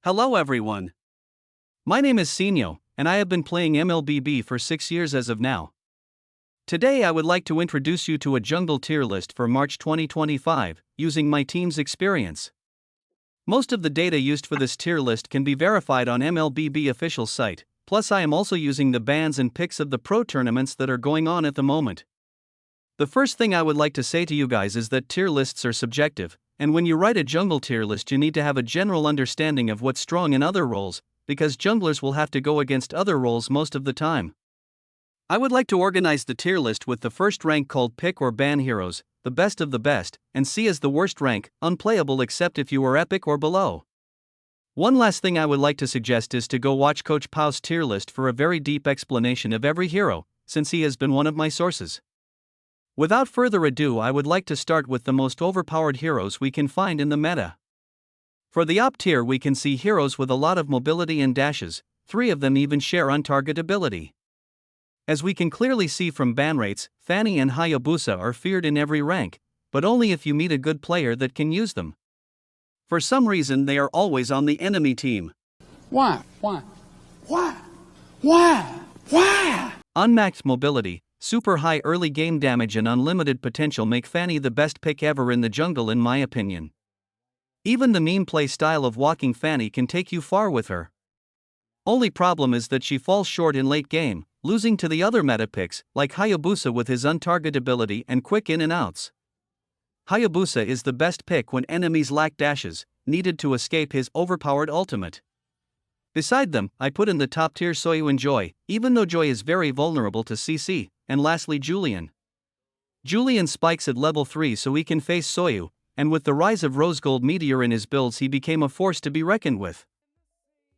Hello everyone. My name is Sinyo, and I have been playing MLBB for 6 years as of now. Today I would like to introduce you to a jungle tier list for March 2025, using my team's experience. Most of the data used for this tier list can be verified on MLBB official site, plus I am also using the bans and picks of the pro tournaments that are going on at the moment. The first thing I would like to say to you guys is that tier lists are subjective, and when you write a jungle tier list you need to have a general understanding of what's strong in other roles, because junglers will have to go against other roles most of the time. I would like to organize the tier list with the first rank called pick or ban heroes, the best of the best, and C as the worst rank, unplayable except if you are epic or below. One last thing I would like to suggest is to go watch Coach Pau's tier list for a very deep explanation of every hero, since he has been one of my sources. Without further ado, I would like to start with the most overpowered heroes we can find in the meta. For the op tier we can see heroes with a lot of mobility and dashes, 3 of them even share untarget ability. As we can clearly see from ban rates, Fanny and Hayabusa are feared in every rank, but only if you meet a good player that can use them. For some reason they are always on the enemy team. Why? Unmatched mobility, super high early game damage and unlimited potential make Fanny the best pick ever in the jungle in my opinion. Even the meme play style of walking Fanny can take you far with her. Only problem is that she falls short in late game, losing to the other meta picks, like Hayabusa with his untarget ability and quick in and outs. Hayabusa is the best pick when enemies lack dashes, needed to escape his overpowered ultimate. Beside them, I put in the top tier Soyu and Joy, even though Joy is very vulnerable to CC, and lastly Julian. Julian spikes at level 3 so he can face Soyu, and with the rise of Rose Gold Meteor in his builds he became a force to be reckoned with.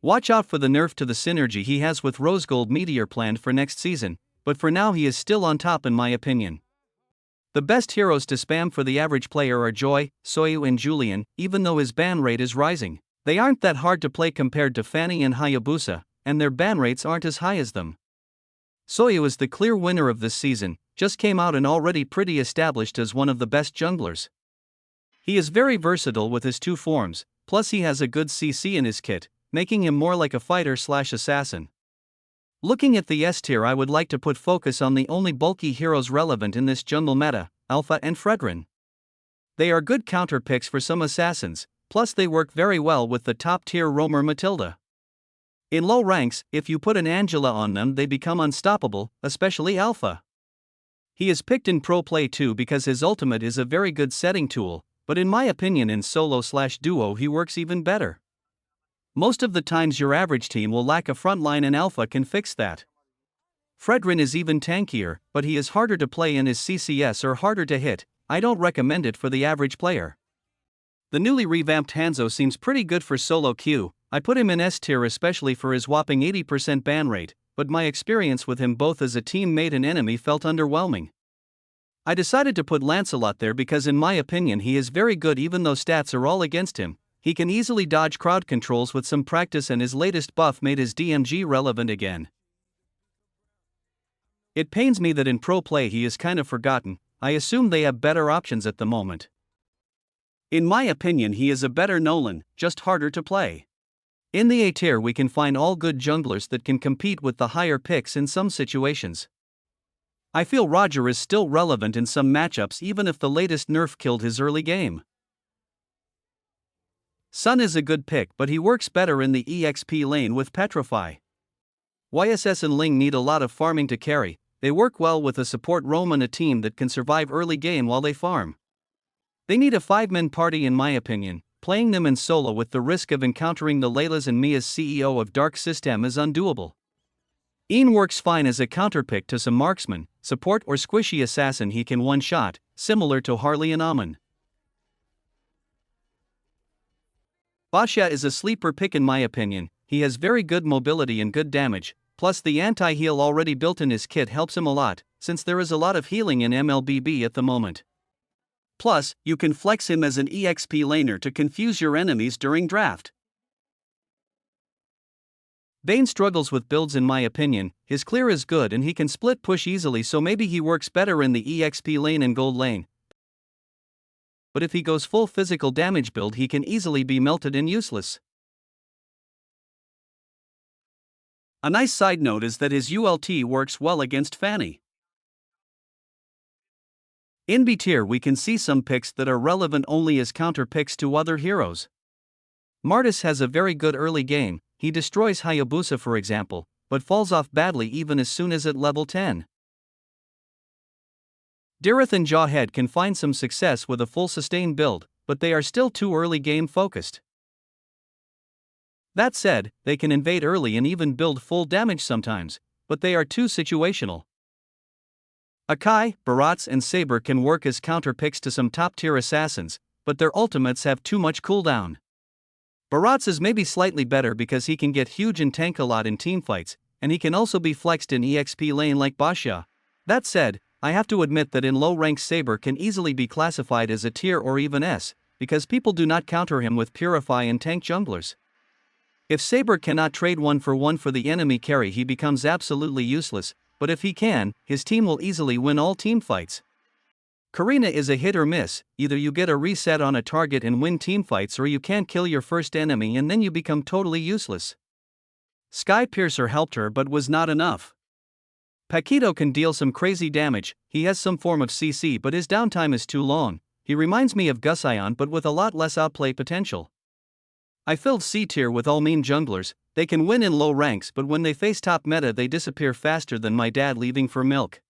Watch out for the nerf to the synergy he has with Rose Gold Meteor planned for next season, but for now he is still on top in my opinion. The best heroes to spam for the average player are Joy, Soyu and Julian, even though his ban rate is rising. They aren't that hard to play compared to Fanny and Hayabusa, and their ban rates aren't as high as them. Soyu is the clear winner of this season, just came out and already pretty established as one of the best junglers. He is very versatile with his 2 forms, plus he has a good CC in his kit, making him more like a fighter/assassin. Looking at the S tier, I would like to put focus on the only bulky heroes relevant in this jungle meta, Alpha and Fredrin. They are good counter picks for some assassins, plus they work very well with the top tier roamer Matilda. In low ranks, if you put an Angela on them they become unstoppable, especially Alpha. He is picked in pro play too because his ultimate is a very good setting tool, but in my opinion in solo/duo he works even better. Most of the times your average team will lack a frontline and Alpha can fix that. Fredrin is even tankier, but he is harder to play and his CCS are harder to hit. I don't recommend it for the average player. The newly revamped Hanzo seems pretty good for solo queue. I put him in S tier especially for his whopping 80% ban rate, but my experience with him both as a teammate and enemy felt underwhelming. I decided to put Lancelot there because in my opinion he is very good even though stats are all against him. He can easily dodge crowd controls with some practice and his latest buff made his DMG relevant again. It pains me that in pro play he is kind of forgotten. I assume they have better options at the moment. In my opinion he is a better Nolan, just harder to play. In the A tier we can find all good junglers that can compete with the higher picks in some situations. I feel Roger is still relevant in some matchups even if the latest nerf killed his early game. Sun is a good pick but he works better in the EXP lane with Petrify. YSS and Ling need a lot of farming to carry. They work well with a support roam and a team that can survive early game while they farm. They need a 5-man party in my opinion. Playing them in solo with the risk of encountering the Laylas and Mia's CEO of Dark System is undoable. Ian works fine as a counterpick to some marksman, support or squishy assassin he can one-shot, similar to Harley and Amon. Basha is a sleeper pick in my opinion. He has very good mobility and good damage, plus the anti-heal already built in his kit helps him a lot, since there is a lot of healing in MLBB at the moment. Plus, you can flex him as an EXP laner to confuse your enemies during draft. Bane struggles with builds in my opinion. His clear is good and he can split push easily so maybe he works better in the EXP lane and gold lane. But if he goes full physical damage build he can easily be melted and useless. A nice side note is that his ult works well against Fanny. In B tier we can see some picks that are relevant only as counter picks to other heroes. Martis has a very good early game, he destroys Hayabusa for example, but falls off badly even as soon as at level 10. Dareth and Jawhead can find some success with a full sustain build, but they are still too early game focused. That said, they can invade early and even build full damage sometimes, but they are too situational. Akai, Barats and Saber can work as counter picks to some top tier assassins, but their ultimates have too much cooldown. Barats is maybe slightly better because he can get huge and tank a lot in teamfights, and he can also be flexed in EXP lane like Basha. That said, I have to admit that in low rank Saber can easily be classified as a tier or even S, because people do not counter him with Purify and tank junglers. If Saber cannot trade 1 for the enemy carry he becomes absolutely useless, but if he can, his team will easily win all team fights. Karina is a hit or miss, either you get a reset on a target and win teamfights or you can't kill your first enemy and then you become totally useless. Sky Piercer helped her but was not enough. Paquito can deal some crazy damage, he has some form of CC but his downtime is too long, he reminds me of Gusion but with a lot less outplay potential. I filled C tier with all mean junglers, they can win in low ranks but when they face top meta they disappear faster than my dad leaving for milk.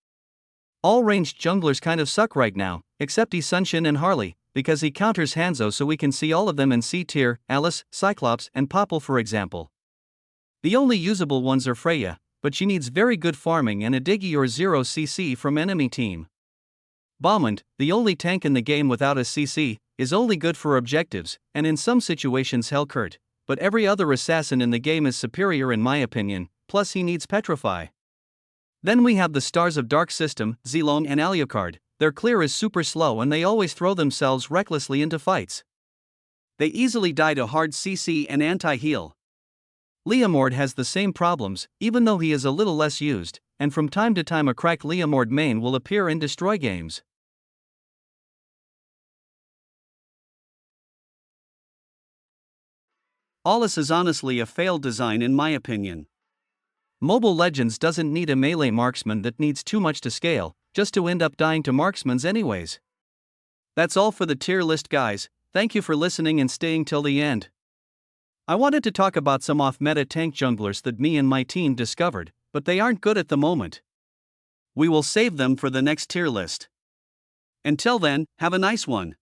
All ranged junglers kind of suck right now, except Sunshin and Harley, because he counters Hanzo so we can see all of them in C tier, Alice, Cyclops and Popple for example. The only usable ones are Freya, but she needs very good farming and a Diggy or 0 CC from enemy team. Balmond, the only tank in the game without a CC, is only good for objectives, and in some situations Hellcurt, but every other assassin in the game is superior in my opinion, plus he needs Petrify. Then we have the stars of Dark System, Zilong and Alucard, their clear is super slow and they always throw themselves recklessly into fights. They easily die to hard CC and anti-heal. Leomord has the same problems, even though he is a little less used, and from time to time a cracked Leomord main will appear and destroy games. Aulis is honestly a failed design in my opinion. Mobile Legends doesn't need a melee marksman that needs too much to scale, just to end up dying to marksmans anyways. That's all for the tier list guys, thank you for listening and staying till the end. I wanted to talk about some off-meta tank junglers that me and my team discovered, but they aren't good at the moment. We will save them for the next tier list. Until then, have a nice one.